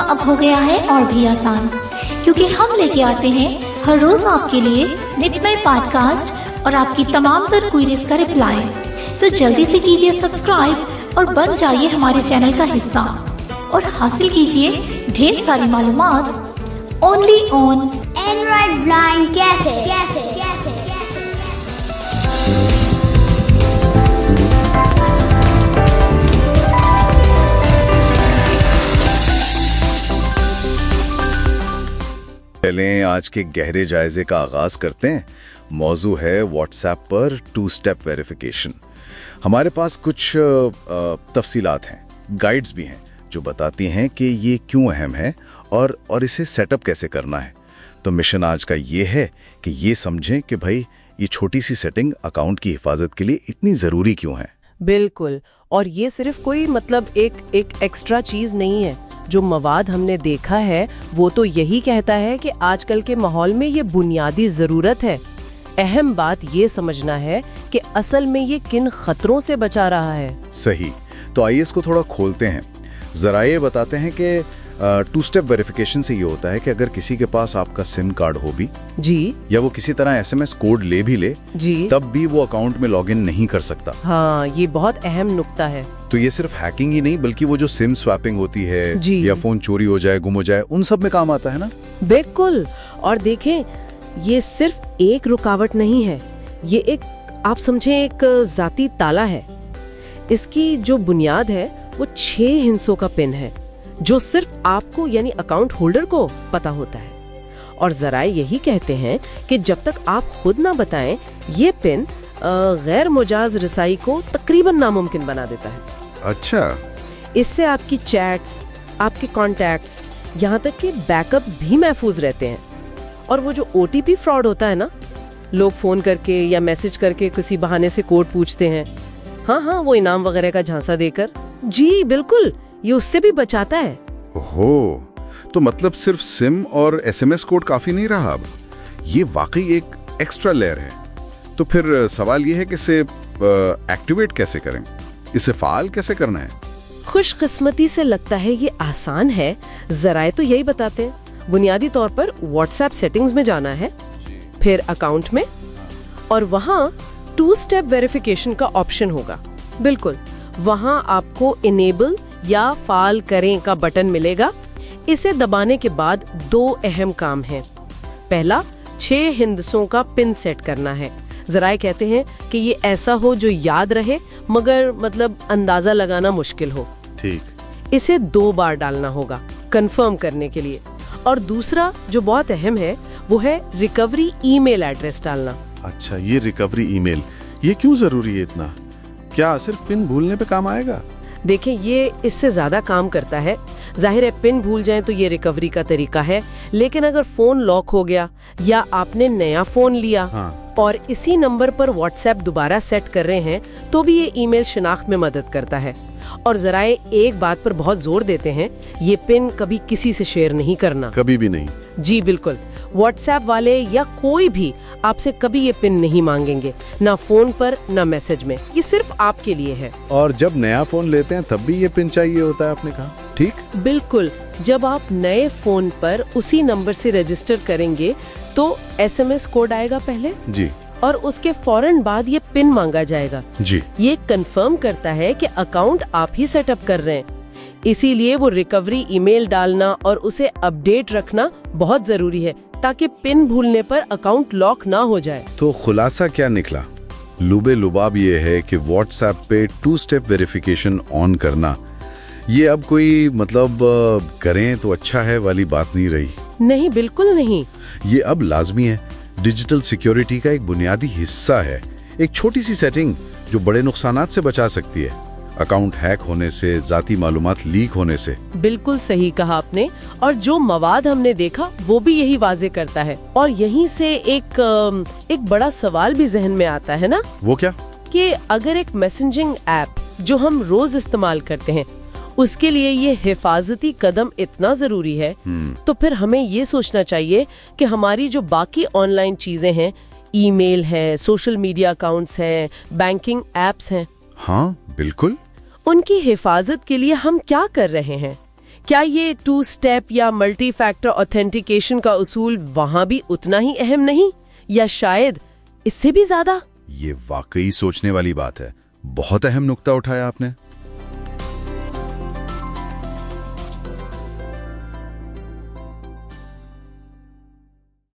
अब हो गया है और भी आसान, क्योंकि हम लेके आते हैं हर रोज आपके लिए नित नए पॉडकास्ट और आपकी तमाम तर क्वेरीज का रिप्लाई। तो जल्दी से कीजिए सब्सक्राइब और बन जाइए हमारे चैनल का हिस्सा और हासिल कीजिए ढेर सारी मालूमात only on Android blind cafe. चलें आज के गहरे जायजे का आगाज करते हैं। मौजू है व्हाट्सएप पर 2 स्टेप वेरिफिकेशन। हमारे पास कुछ तफसीलात हैं, गाइड्स भी हैं जो बताती हैं कि ये क्यों अहम है और इसे सेटअप कैसे करना है। तो मिशन आज का ये है कि ये समझें कि भाई ये छोटी सी सेटिंग अकाउंट की हिफाजत के लिए इतनी ज़रूरी क्यों है। बिल्कुल, और ये सिर्फ कोई एक एक्स्ट्रा चीज़ नहीं है। जो मवाद हमने देखा है वो तो यही कहता है कि आजकल के माहौल में ये बुनियादी ज़रूरत है। अहम बात ये समझना है कि असल में ये किन खतरों से बचा रहा है। सही, तो आइए इसको थोड़ा खोलते हैं। ज़रा ये बताते हैं कि 2 स्टेप वेरिफिकेशन से ये होता है कि अगर किसी के पास आपका सिम कार्ड हो भी जी, या वो किसी तरह SMS कोड ले भी ले जी, तब भी वो अकाउंट में लॉगिन नहीं कर सकता। हाँ, ये बहुत अहम नुक्ता है। तो ये सिर्फ हैकिंग ही नहीं बल्कि वो जो सिम स्वैपिंग होती है जी, या फोन चोरी हो जाए, गुम हो जाए, उन सब में काम आता है ना। बिल्कुल, और देखें ये सिर्फ एक रुकावट नहीं है, ये एक आप समझें एक जाती ताला है। इसकी जो बुनियाद है वो 6 हिस्सों का पिन है जो सिर्फ आपको यानी अकाउंट होल्डर को पता होता है। और जराए यही कहते हैं कि जब तक आप खुद ना बताएं, ये पिन गैर मुजाज रसाई को तकरीबन नामुमकिन बना देता है। अच्छा, इससे आपकी चैट्स, आपके कॉन्टैक्ट्स, यहाँ तक कि बैकअप्स भी महफूज रहते हैं। और वो जो OTP फ्रॉड होता है ना, लोग फोन करके या मैसेज करके किसी बहाने से कोड पूछते हैं, हाँ, वो इनाम वगैरह का झांसा देकर, जी बिल्कुल, ये उससे भी बचाता है। ओहो, तो मतलब सिर्फ सिम और SMS कोड काफी नहीं रहा, अब ये वाकई एक एक्स्ट्रा लेयर है। तो फिर सवाल ये है कि इसे एक्टिवेट कैसे करें, इसे फाल कैसे करना है। खुशकिस्मती से लगता है ये आसान है। जराए तो यही बताते हैं। बुनियादी तौर पर व्हाट्सएप सेटिंग्स में जाना है, फिर अकाउंट में, और वहाँ 2 स्टेप वेरिफिकेशन का ऑप्शन होगा। बिल्कुल, वहाँ आपको इनेबल या फाल करें का बटन मिलेगा। इसे दबाने के बाद 2 अहम काम हैं। पहला, 6 हिंदसों का पिन सेट करना है। जराए कहते हैं कि ये ऐसा हो जो याद रहे मगर अंदाजा लगाना मुश्किल हो। ठीक, इसे 2 बार डालना होगा कंफर्म करने के लिए। और दूसरा जो बहुत अहम है वो है रिकवरी ईमेल एड्रेस डालना। अच्छा, ये रिकवरी ईमेल, ये क्यों जरूरी है इतना? क्या सिर्फ पिन भूलने पे काम आएगा? देखें, ये इससे ज्यादा काम करता है। जाहिर है पिन भूल जाएं तो ये रिकवरी का तरीका है, लेकिन अगर फोन लॉक हो गया या आपने नया फोन लिया, हाँ, और इसी नंबर पर व्हाट्सएप दोबारा सेट कर रहे हैं तो भी ये ईमेल शिनाख्त में मदद करता है। और जराए एक बात पर बहुत जोर देते हैं, ये पिन कभी किसी से शेयर नहीं करना। कभी भी नहीं? जी बिल्कुल, व्हाट्सएप वाले या कोई भी आपसे कभी ये पिन नहीं मांगेंगे, ना फोन पर ना मैसेज में। ये सिर्फ आपके लिए है। और जब नया फोन लेते हैं तब भी ये पिन चाहिए होता है, आपने कहा? ठीक, बिल्कुल, जब आप नए फोन पर उसी नंबर से रजिस्टर करेंगे तो SMS कोड आएगा पहले जी, और उसके फौरन बाद ये पिन मांगा जाएगा जी। ये कंफर्म करता है कि अकाउंट आप ही सेटअप कर रहे हैं। इसीलिए वो रिकवरी ईमेल डालना और उसे अपडेट रखना बहुत जरूरी है ताकि पिन भूलने पर अकाउंट लॉक ना हो जाए। तो खुलासा क्या निकला? लुबे लुबाब ये है कि व्हाट्सएप पे 2 स्टेप वेरिफिकेशन ऑन करना ये अब कोई करें तो अच्छा है वाली बात नहीं रही। नहीं, बिल्कुल नहीं। ये अब लाजमी है, डिजिटल सिक्योरिटी का एक बुनियादी हिस्सा है। एक छोटी सी सेटिंग जो बड़े नुकसानात से बचा सकती है, अकाउंट हैक होने से, जाती मालूमात लीक होने से। बिल्कुल सही कहा आपने, और जो मवाद हमने देखा वो भी यही वाजे करता है। और यहीं से एक बड़ा सवाल भी जहन में आता है ना। वो क्या? कि अगर एक मैसेजिंग ऐप जो हम रोज इस्तेमाल करते हैं उसके लिए ये हिफाजती कदम इतना जरूरी है, तो फिर हमें ये सोचना चाहिए कि हमारी जो बाकी ऑनलाइन चीजें हैं, ईमेल है, सोशल मीडिया अकाउंट्स हैं, बैंकिंग एप्स हैं, हाँ बिल्कुल, उनकी हिफाजत के लिए हम क्या कर रहे हैं? क्या ये 2 स्टेप या मल्टी फैक्टर ऑथेंटिकेशन का उसूल वहां भी उतना ही अहम नहीं, या शायद इससे भी ज्यादा? ये वाकई सोचने वाली बात है। बहुत अहम नुक्ता उठाया आपने।